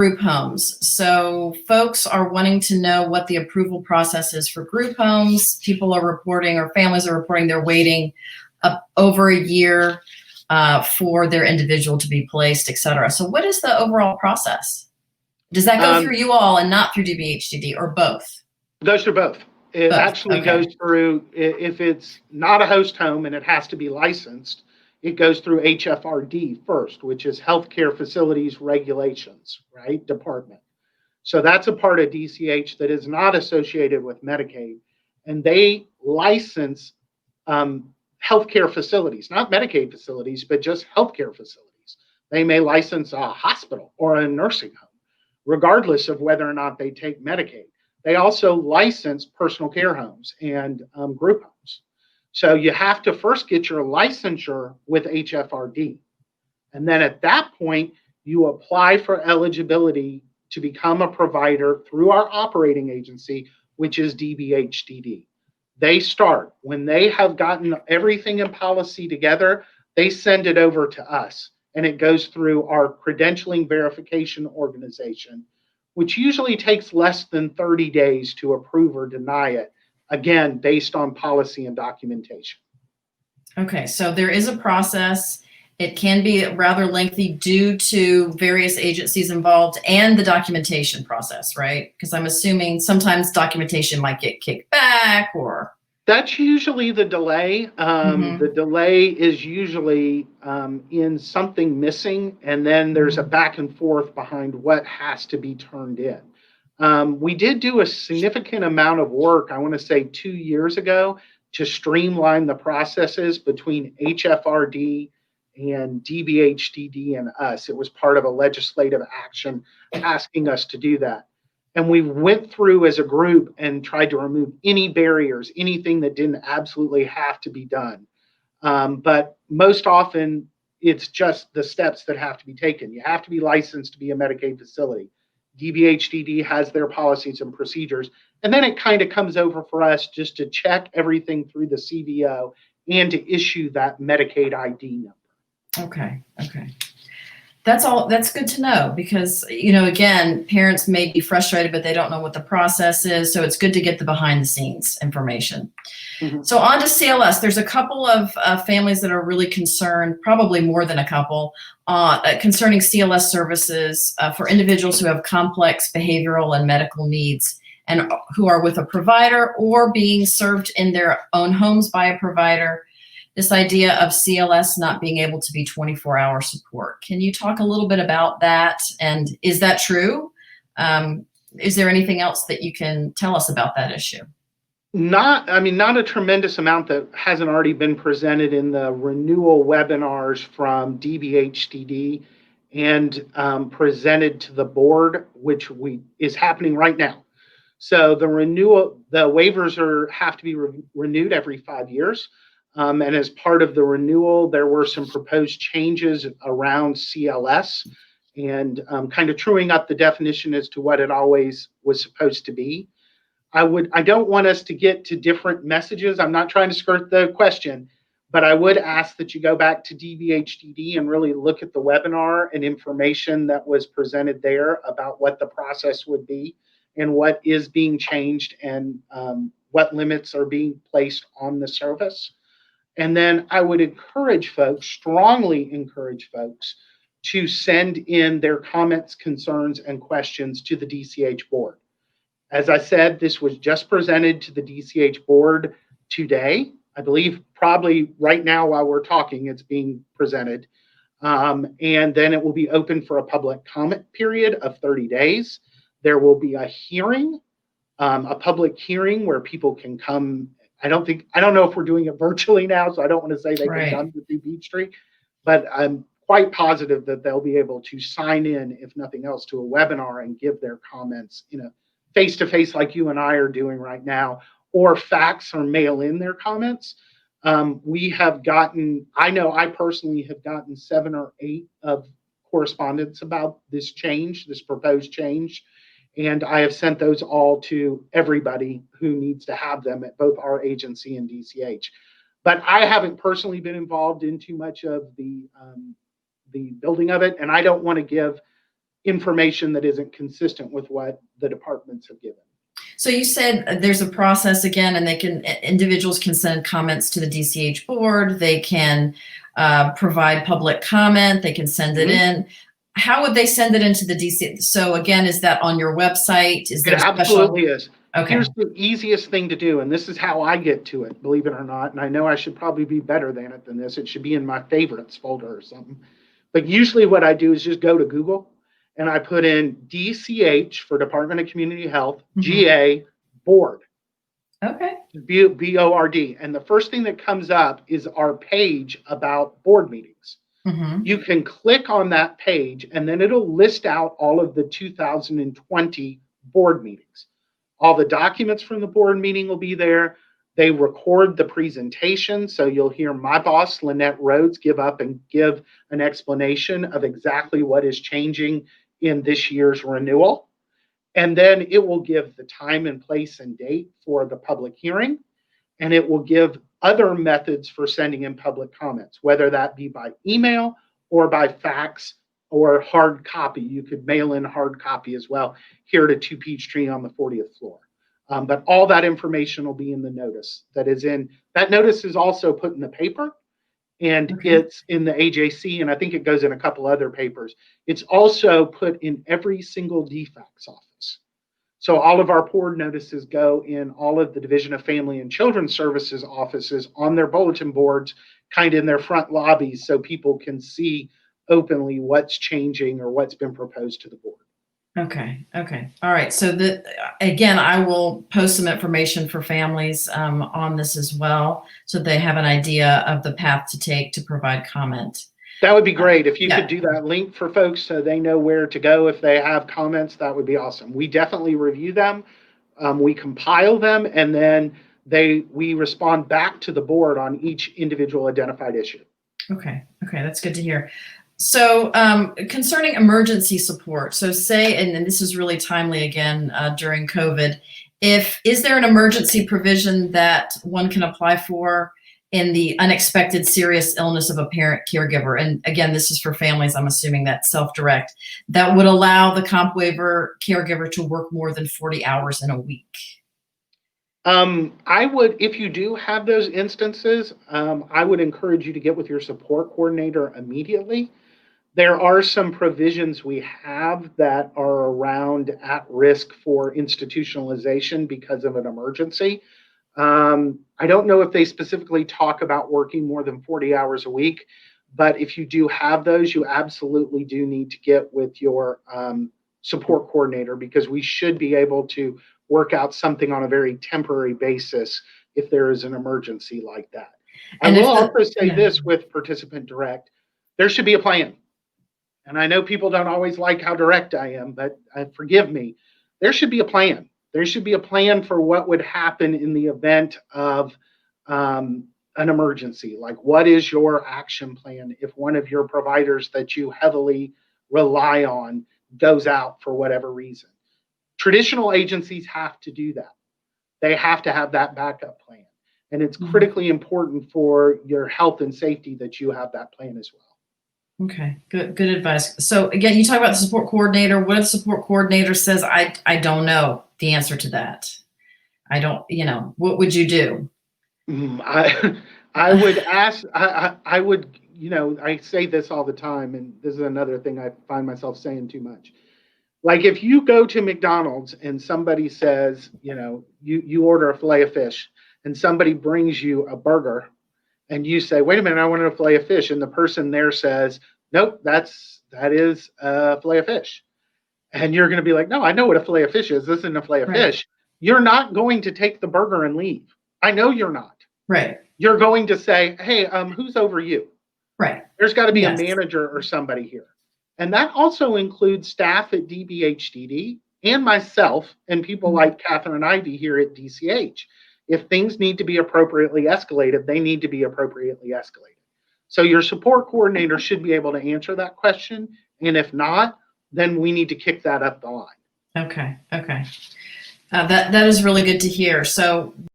group homes. So folks are wanting to know what the approval process is for group homes. People are reporting, or families are reporting, they're waiting over a year for their individual to be placed, et cetera. So what is the overall process? Does that go through you all and not through DBHDD, or both? It goes through both. It actually goes through, if it's not a host home and it has to be licensed, it goes through HFRD first, which is Healthcare Facilities Regulations, right? Department. So that's a part of DCH that is not associated with Medicaid. And they license healthcare facilities, not Medicaid facilities, but just healthcare facilities. They may license a hospital or a nursing home, regardless of whether or not they take Medicaid. They also license personal care homes and group homes. So you have to first get your licensure with HFRD. And then at that point, you apply for eligibility to become a provider through our operating agency, which is DBHDD. They start, when they have gotten everything in policy together, they send it over to us. And it goes through our credentialing verification organization, which usually takes less than 30 days to approve or deny it, again, based on policy and documentation. Okay, so there is a process. It can be rather lengthy due to various agencies involved and the documentation process, right? Because I'm assuming sometimes documentation might get kicked back, or... That's usually the delay. The delay is usually in something missing, and then there's a back and forth behind what has to be turned in. We did do a significant amount of work, I want to say 2 years ago, to streamline the processes between HFRD and DBHDD and us. It was part of a legislative action asking us to do that. And we went through as a group and tried to remove any barriers, anything that didn't absolutely have to be done. But most often, it's just the steps that have to be taken. You have to be licensed to be a Medicaid facility. DBHDD has their policies and procedures. And then it kind of comes over for us just to check everything through the CVO and to issue that Medicaid ID number. Okay. That's good to know, because, again, parents may be frustrated, but they don't know what the process is. So it's good to get the behind the scenes information. So on to CLS. There's a couple of families that are really concerned, probably more than a couple, concerning CLS services for individuals who have complex behavioral and medical needs and who are with a provider or being served in their own homes by a provider. This idea of CLS not being able to be 24-hour support. Can you talk a little bit about that? And is that true? Is there anything else that you can tell us about that issue? Not a tremendous amount that hasn't already been presented in the renewal webinars from DBHDD and presented to the board, which is happening right now. So the waivers have to be renewed every 5 years. And as part of the renewal, there were some proposed changes around CLS and kind of truing up the definition as to what it always was supposed to be. I don't want us to get to different messages. I'm not trying to skirt the question, but I would ask that you go back to DBHDD and really look at the webinar and information that was presented there about what the process would be and what is being changed and what limits are being placed on the service. And then I would strongly encourage folks to send in their comments, concerns, and questions to the DCH board. As I said, this was just presented to the DCH board today. I believe probably right now while we're talking, it's being presented. And then it will be open for a public comment period of 30 days. There will be a hearing, a public hearing where people can come. I don't know if we're doing it virtually now, so I don't want to say they can come to Beach Street, but I'm quite positive that they'll be able to sign in, if nothing else, to a webinar and give their comments, face-to-face like you and I are doing right now, or fax or mail in their comments. I know I personally have gotten 7 or 8 of correspondence about this proposed change. And I have sent those all to everybody who needs to have them at both our agency and DCH. But I haven't personally been involved in too much of the building of it, and I don't want to give information that isn't consistent with what the departments have given. So you said there's a process again, and individuals can send comments to the DCH board. They can provide public comment. They can send it in. How would they send it into the DCH? So again, is that on your website? Is there It absolutely is. Okay. Here's the easiest thing to do, and this is how I get to it, believe it or not. And I know I should probably be better than it than this. It should be in my favorites folder or something. But usually what I do is just go to Google and I put in DCH for Department of Community Health, GA board. Okay. BORD. And the first thing that comes up is our page about board meetings. You can click on that page and then it'll list out all of the 2020 board meetings. All the documents from the board meeting will be there. They record the presentation. So you'll hear my boss, Lynette Rhodes, give an explanation of exactly what is changing in this year's renewal. And then it will give the time and place and date for the public hearing. And it will give other methods for sending in public comments, whether that be by email or by fax or hard copy. You could mail in hard copy as well here to 2 Peachtree on the 40th floor. But all that information will be in the notice that is in. That notice is also put in the paper, and it's in the AJC, and I think it goes in a couple other papers. It's also put in every single DFAC's office. So all of our board notices go in all of the Division of Family and Children's Services offices on their bulletin boards, kind of in their front lobbies, so people can see openly what's changing or what's been proposed to the board. Okay. All right. So again, I will post some information for families on this as well, so they have an idea of the path to take to provide comment. That would be great. If you could do that link for folks so they know where to go if they have comments, that would be awesome. We definitely review them. We compile them, and then we respond back to the board on each individual identified issue. Okay, that's good to hear. So concerning emergency support, so say, and this is really timely again during COVID, is there an emergency provision that one can apply for in the unexpected serious illness of a parent caregiver? And again, this is for families, I'm assuming that's self-direct, that would allow the comp waiver caregiver to work more than 40 hours in a week. I would, if you do have those instances, I would encourage you to get with your support coordinator immediately. There are some provisions we have that are around at risk for institutionalization because of an emergency. I don't know if they specifically talk about working more than 40 hours a week, but if you do have those, you absolutely do need to get with your support coordinator, because we should be able to work out something on a very temporary basis if there is an emergency like that. And I will also say this with Participant Direct, there should be a plan. And I know people don't always like how direct I am, but forgive me, there should be a plan. There should be a plan for what would happen in the event of an emergency. Like, what is your action plan if one of your providers that you heavily rely on goes out for whatever reason? Traditional agencies have to do that. They have to have that backup plan. And it's critically important for your health and safety that you have that plan as well. Okay, good advice. So again, you talk about the support coordinator. What if the support coordinator says, I don't know the answer to that? I don't, what would you do? I would ask, I would, I say this all the time, and this is another thing I find myself saying too much. Like, if you go to McDonald's and somebody says, you order a fillet of fish and somebody brings you a burger, and you say, wait a minute, I want a fillet of fish. And the person there says, nope, that is a fillet of fish. And you're going to be like, no, I know what a fillet of fish is. This isn't a fillet of fish. You're not going to take the burger and leave. I know you're not. Right. You're going to say, hey, who's over you? Right. There's got to be a manager or somebody here. And that also includes staff at DBHDD and myself and people like Catherine Ivy here at DCH. If things need to be appropriately escalated, they need to be appropriately escalated. So your support coordinator should be able to answer that question. And if not, then we need to kick that up the line. Okay. That is really good to hear. So